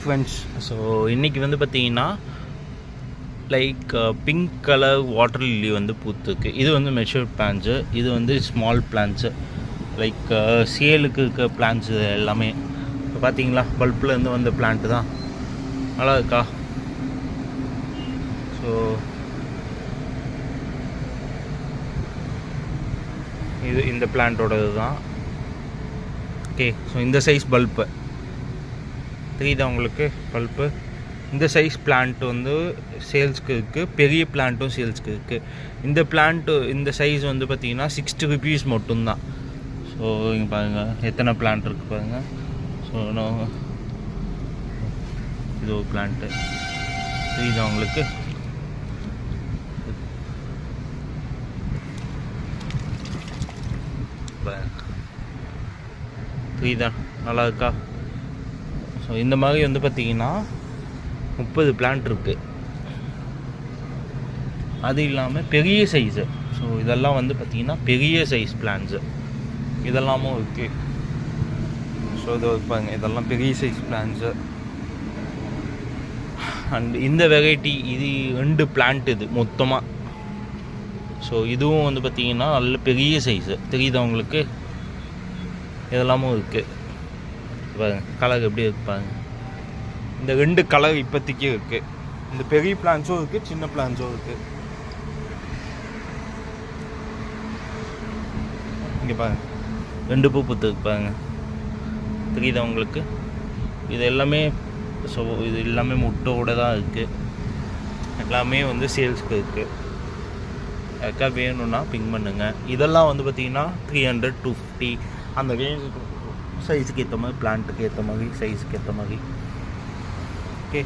Friends, so இன்றைக்கி வந்து பார்த்திங்கன்னா like pink colour water lily வந்து பூத்துருக்கு. இது வந்து மெச்சூர் பிளான்ஸு, இது வந்து ஸ்மால் பிளான்ஸு, லைக் சேலுக்கு இருக்க பிளான்ஸு எல்லாமே. இப்போ பார்த்தீங்களா, பல்ப்லேருந்து வந்த பிளான்ட்டு தான். நல்லா இருக்கா? ஸோ இது இந்த பிளான்ட்டோடது தான். ஓகே, ஸோ இந்த சைஸ் பல்ப்பு தெரியுதா உங்களுக்கு? பல்ப்பு இந்த சைஸ் பிளான்ட் வந்து சேல்ஸ்க்கு இருக்குது, பெரிய பிளான்ட்டும் சேல்ஸ்க்கு இருக்குது. இந்த பிளான்ட்டு இந்த சைஸ் வந்து பார்த்திங்கன்னா 60 rupees மட்டும்தான். ஸோ இங்கே பாருங்கள் எத்தனை பிளான்ட் இருக்குது பாருங்கள். ஸோ இது ஒரு பிளான்ட்டு தெரியுதா உங்களுக்கு? தெரியுதா? நல்லா இருக்கா? ஸோ இந்த மாதிரி வந்து பார்த்திங்கன்னா 30 பிளான்ட் இருக்குது. அது இல்லாமல் பெரிய சைஸு, ஸோ இதெல்லாம் வந்து பார்த்திங்கன்னா பெரிய சைஸ் பிளான்ஸு இதெல்லாமும் இருக்குது. ஸோ இது வைப்பாங்க, இதெல்லாம் பெரிய சைஸ் பிளான்ஸு. அண்ட் இந்த வெரைட்டி இது 2 பிளான்ட் இது மொத்தமாக. ஸோ இதுவும் வந்து பார்த்திங்கன்னா நல்ல பெரிய சைஸு தெரியுதா உங்களுக்கு? இதெல்லாமும் இருக்குது பாருங்க, கலர் எப்படி இருக்கு பாருங்க. இந்த 2 கலர் இப்போதைக்கு இருக்குது. இந்த பெரிய பிளான்ஸும் இருக்குது, சின்ன பிளான்ஸும் இருக்குது. இங்கே பாருங்க 2 பூ பூத்துருக்கு பாருங்க, தெரியுதா உங்களுக்கு? இது எல்லாமே ஸோ இது எல்லாமே முட்டோட தான் இருக்குது. எல்லாமே வந்து சேல்ஸ்க்கு இருக்குது. யாருக்கா வேணும்னா பிங் பண்ணுங்கள். இதெல்லாம் வந்து பார்த்திங்கன்னா 300 250 அந்த ரேஞ்சுக்கு, சைஸுக்கு ஏற்ற மாதிரி, பிளான்ட்டுக்கு ஏற்ற மாதிரி, சைஸுக்கு ஏற்ற மாதிரி. ஓகே.